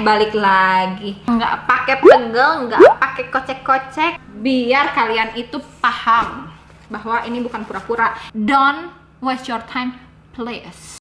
balik lagi. Nggak pakai pegel, nggak pakai kocek-kocek. Biar kalian itu paham bahwa ini bukan pura-pura. Don't waste your time, please.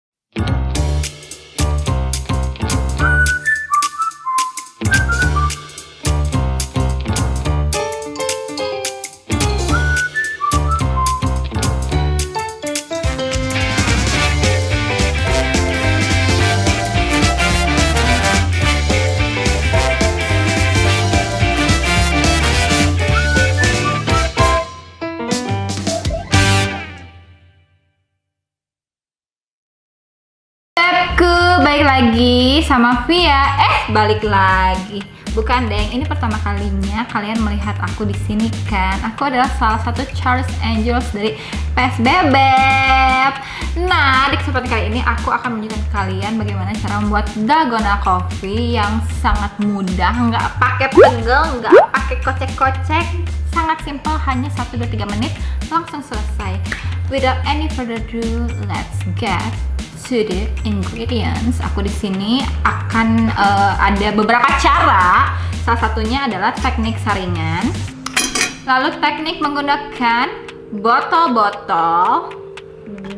Balik lagi sama Via. Balik lagi. Bukan deng, ini pertama kalinya kalian melihat aku di sini kan. Aku adalah salah satu Charles Angels dari PSBB. Nah, di kesempatan kali ini aku akan menunjukkan ke kalian bagaimana cara membuat dalgona coffee yang sangat mudah, nggak pakai pegel, nggak pakai kocek-kocek. Sangat simpel, hanya 1-2-3 menit langsung selesai. Without any further ado, let's get to the ingredients. Aku di sini akan ada beberapa cara. Salah satunya adalah teknik saringan. Lalu teknik menggunakan botol-botol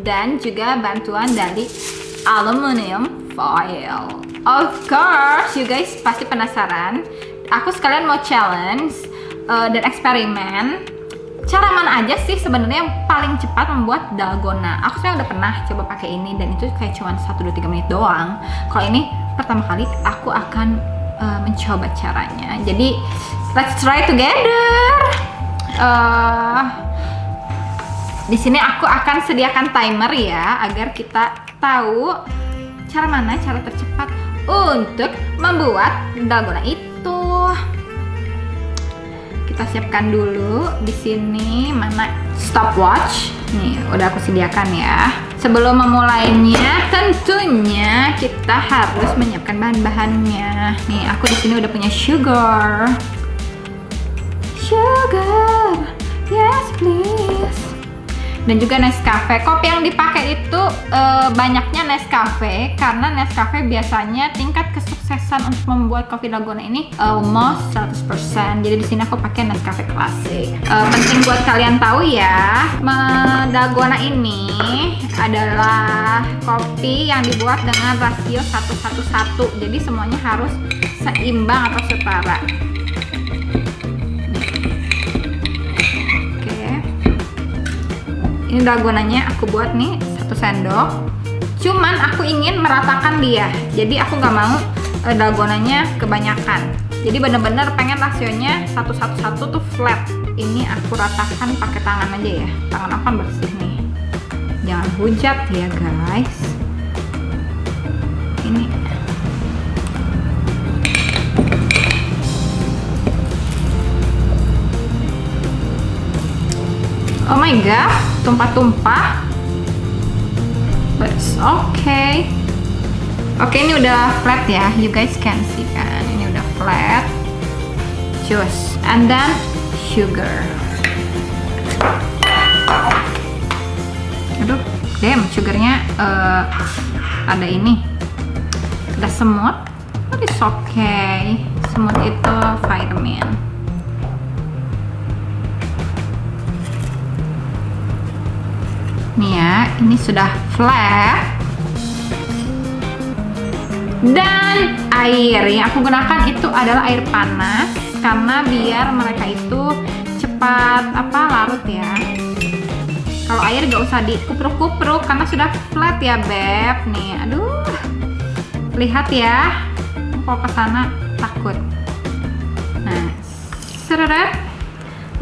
dan juga bantuan dari aluminium foil. Of course, you guys pasti penasaran. Aku sekalian mau challenge dan eksperimen. Cara mana aja sih sebenarnya yang paling cepat membuat dalgona? Aku sebenarnya udah pernah coba pakai ini dan itu kayak cuma 1-2-3 menit doang. Kalau ini pertama kali aku akan mencoba caranya. Jadi let's try together. Di sini aku akan sediakan timer ya agar kita tahu cara mana cara tercepat untuk membuat dalgona itu. Kita siapkan dulu di sini mana stopwatch. Nih, udah aku sediakan ya. Sebelum memulainya, tentunya kita harus menyiapkan bahan-bahannya. Nih, aku di sini udah punya sugar. Sugar. Yes, please. Dan juga Nescafe. Kopi yang dipakai itu banyaknya Nescafe karena Nescafe biasanya tingkat kesuksesan untuk membuat kopi dalgona ini almost 100%. Jadi di sini aku pakai Nescafe klasik. Penting buat kalian tahu ya, dalgona ini adalah kopi yang dibuat dengan rasio 1:1. Jadi semuanya harus seimbang atau setara. Ini dalgonanya aku buat nih 1 sendok. Cuman aku ingin meratakan dia. Jadi aku nggak mau dalgonanya kebanyakan. Jadi bener-bener pengen rasionya 1:1 tuh flat. Ini aku ratakan pakai tangan aja ya. Tangan aku kan bersih nih. Jangan hujat ya guys. Ini. Oh my god, tumpah-tumpah. But it's okay. Oke, ini udah flat ya. You guys can see kan. Ini udah flat. Juice and then sugar. Aduh, damn, sugarnya ada ini. Ada semut. But it's okay. Semut itu vitamin. Nih ya, ini sudah flat. Dan air yang aku gunakan itu adalah air panas karena biar mereka itu cepat larut ya. Kalau air gak usah dikupruk-kupruk karena sudah flat ya beb. Nih, aduh, lihat ya. Kalau ke sana takut. Nah, seret.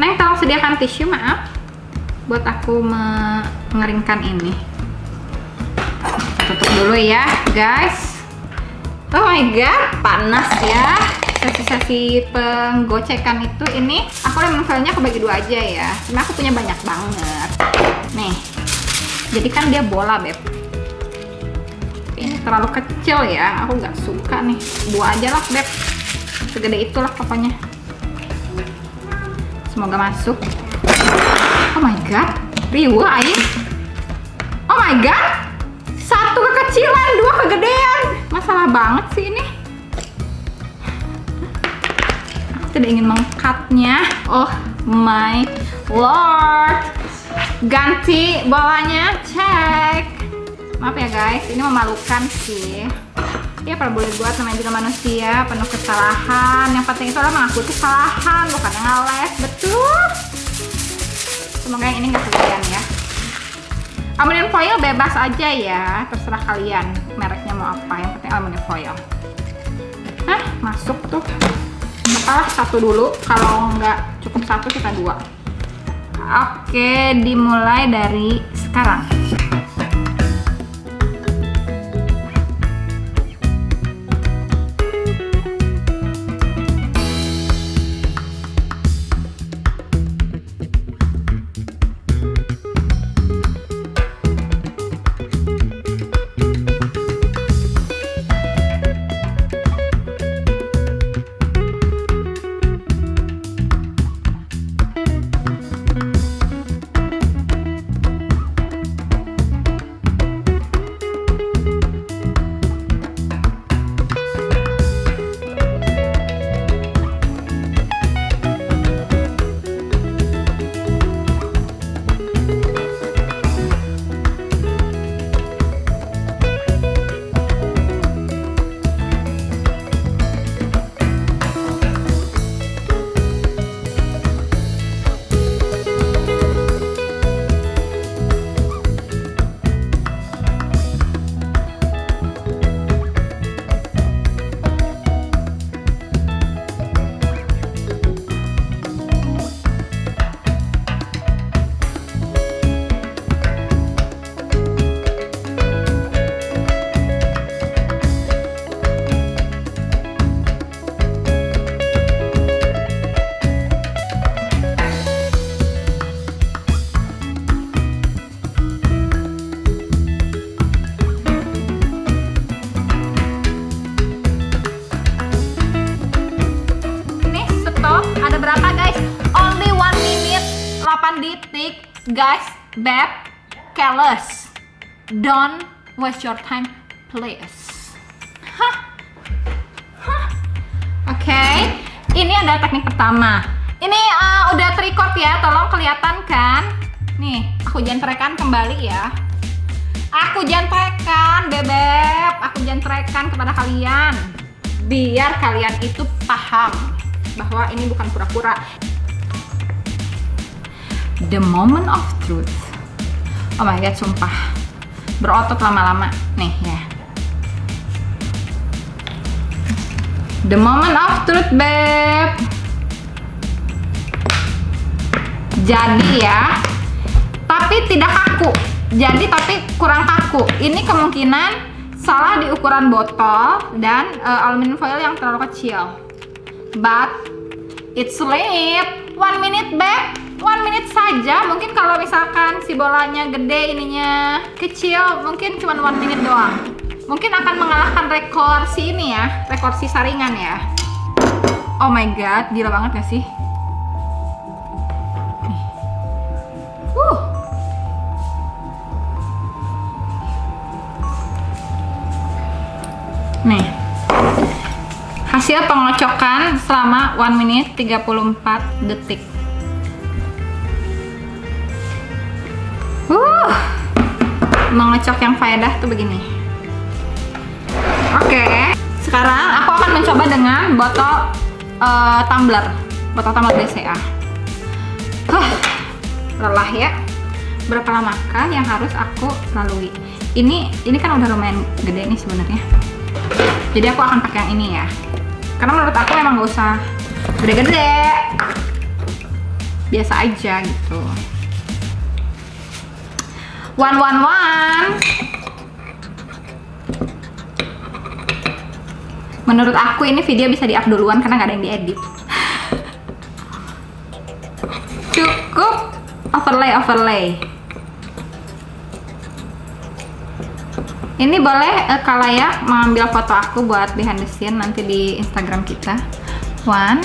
Neng, tolong sediakan tisu, maaf. Buat aku mengeringkan ini. Tutup dulu ya guys. Oh my god, panas ya. Sesi-sesi penggocekan itu ini aku udah filenya aku bagi 2 aja ya. Karena aku punya banyak banget. Nih, jadi kan dia bola beb. Ini terlalu kecil ya, aku nggak suka nih. 2 aja lah beb. Segede itulah pokoknya. Semoga masuk. Oh my god, riwa air. Oh my god, 1 kekecilan, 2 kegedean. Masalah banget sih ini. tidak ingin mengcutnya. Oh my lord. Ganti bolanya, cek. Maaf ya guys, ini memalukan sih. Ya kalau boleh buat, namanya juga manusia, penuh kesalahan. Yang penting itu adalah mengakui kesalahan, bukan ngeles, betul. Semoga yang ini nggak kejadian ya. Aluminium foil bebas aja ya, terserah kalian mereknya mau apa, yang penting aluminium foil. Nah, masuk tuh. Salah satu dulu, kalau nggak cukup satu kita dua. Oke, dimulai dari sekarang. Detik guys, beb, careless, don't waste your time please. Oke, ini adalah teknik pertama. Ini udah record ya, tolong kelihatan kan? Nih, aku jentrekan kembali ya. Aku jentrekan bebek, aku jentrekan kepada kalian biar kalian itu paham bahwa ini bukan pura-pura. The moment of truth. Oh my god, sumpah berotot lama-lama nih ya. The moment of truth, beb. Jadi ya, tapi tidak kaku. Jadi tapi kurang kaku. Ini kemungkinan salah di ukuran botol dan aluminium foil yang terlalu kecil. But it's late. 1 minute, beb. 1 minute saja. Mungkin kalau misalkan si bolanya gede, ininya kecil, mungkin cuma 1 minute doang. Mungkin akan mengalahkan rekor si ini ya, rekor si saringan ya. Oh my god, gila banget gak sih? Nih, hasil pengocokan selama 1 menit 34 detik. Mengocok yang faedah tuh begini. Oke, sekarang aku akan mencoba dengan botol tumbler BCA. Lelah ya. Berapa lamakah yang harus aku lalui? Ini kan udah lumayan gede nih sebenarnya. Jadi aku akan pakai yang ini ya. Karena menurut aku memang gak usah gede-gede. Biasa aja gitu. 111. Menurut aku ini video bisa di-up duluan karena nggak ada yang diedit. Cukup overlay. Ini boleh kalian mengambil foto aku buat behind the scene nanti di Instagram kita. 1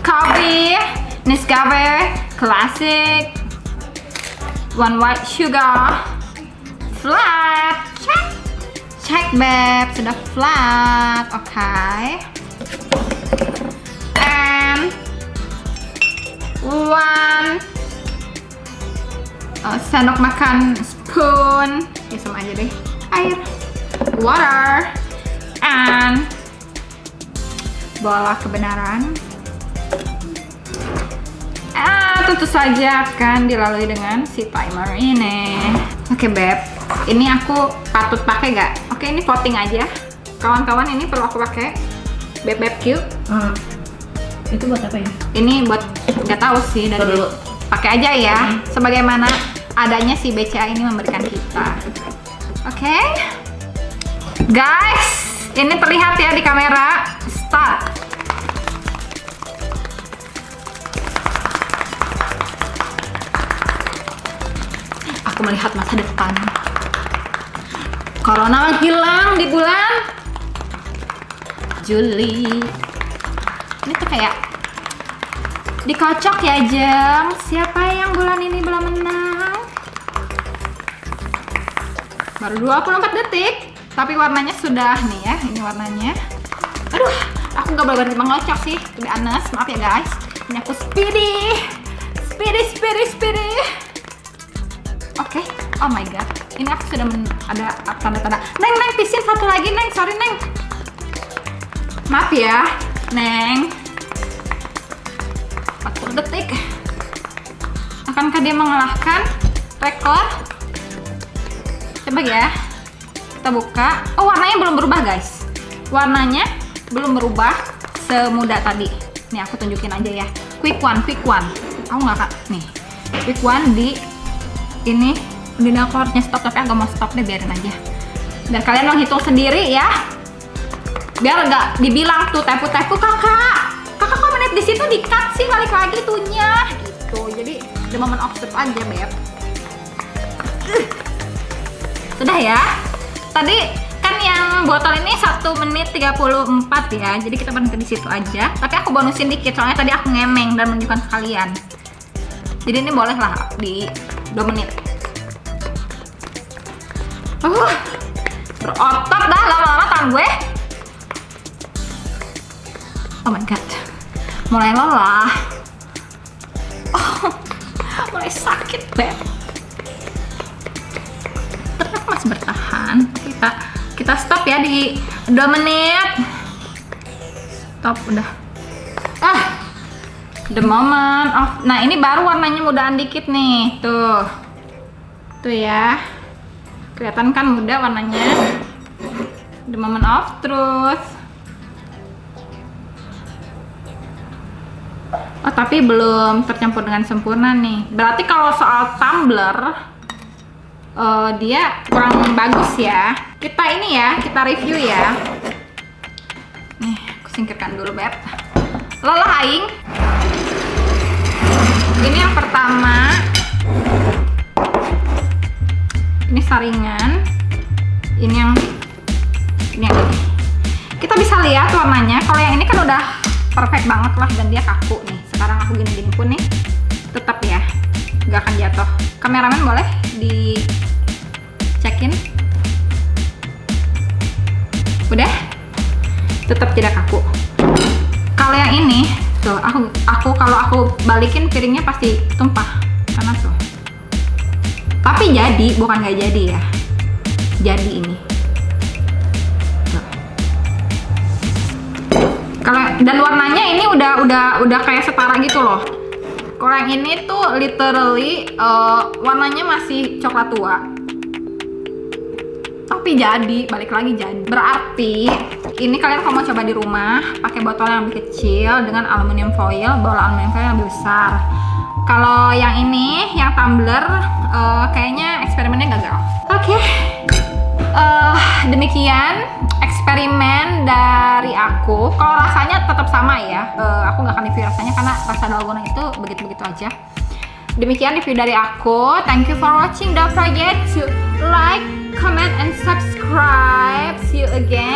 coffee Nescafe Classic, 1 white sugar, flat, check. Cek beb, sudah flat, oke. And one sendok makan spoon, ya sama aja deh, air, water, and bola kebenaran. Tentu saja akan dilalui dengan si timer ini. Oke beb, ini aku patut pakai gak? Oke, ini voting aja. Kawan-kawan, ini perlu aku pakai beb Q. Itu buat apa ya? Ini buat nggak tahu sih, dari pakai aja ya. Sebagaimana adanya si BCA ini memberikan kita. Oke, guys, ini terlihat ya di kamera. Start. Aku melihat masa depan. Corona menghilang di bulan Juli. Ini tuh kayak dikocok ya jam. Siapa yang bulan ini belum menang? Baru 24 detik, tapi warnanya sudah nih ya. Ini warnanya. Aduh, aku nggak berani mengocok sih. To be honest, maaf ya guys. Ini aku speedy. Oke, oh my god, ini aku sudah ada tanda-tanda. Neng, pisin satu lagi, Neng. Sorry, Neng. Maaf ya, Neng. 40 detik. Akankah dia mengalahkan rekor? Coba ya. Kita buka. Oh, warnanya belum berubah, guys. Warnanya belum berubah semudah tadi. Nih, aku tunjukin aja ya. Quick one. Aku nggak kak. Nih, quick one di ini. Udah aku harusnya stop, tapi aku mau stop deh, biarin aja. Biar kalian menghitung sendiri ya. Biar nggak dibilang tuh tepu-tepu kakak kok menit di situ di-cut sih, balik lagi tuhnya gitu. Jadi the moment of truth aja beb. Sudah ya. Tadi kan yang botol ini 1 menit 34 ya. Jadi kita berhenti di situ aja. Tapi aku bonusin dikit soalnya tadi aku ngemeng dan menunjukkan ke kalian. Jadi ini boleh lah di 2 menit. Berotot dah lama-lama tangan gue. Oh my god, mulai lelah. Mulai sakit beb. Tapi aku masih bertahan. Kita stop ya di 2 menit. Stop udah. The moment of. Nah, ini baru warnanya mudaan dikit nih. Tuh ya. Kelihatan kan muda warnanya. The moment of truth. Oh, tapi belum tercampur dengan sempurna nih. Berarti kalau soal tumbler dia kurang bagus ya. Kita ini ya, kita review ya. Nih, aku singkirkan dulu beb. Lelah aing. Ini yang pertama. Ini saringan. Ini yang ini. Kita bisa lihat warnanya. Kalau yang ini kan udah perfect banget lah dan dia kaku nih. Sekarang aku gini-gini pun nih tetap ya nggak akan jatuh. Kameramen boleh dicekin. Udah, tetap tidak kaku. Kalau yang ini tuh aku kalau aku balikin piringnya pasti tumpah karena tuh. Tapi jadi, bukan nggak jadi ya. Jadi ini. Kalau dan warnanya ini udah kayak setara gitu loh. Kalau yang ini tuh literally warnanya masih coklat tua. Tapi jadi, balik lagi jadi. Berarti ini kalian kalau mau coba di rumah pakai botol yang lebih kecil dengan aluminium foil, bola aluminium foil yang lebih besar. Kalau yang ini, yang tumbler, kayaknya eksperimennya gagal. Oke. Demikian eksperimen dari aku. Kalau rasanya tetap sama ya. Aku nggak akan review rasanya karena rasa dalgona itu begitu-begitu aja. Demikian review dari aku. Thank you for watching. Don't forget to like, comment, and subscribe. See you again.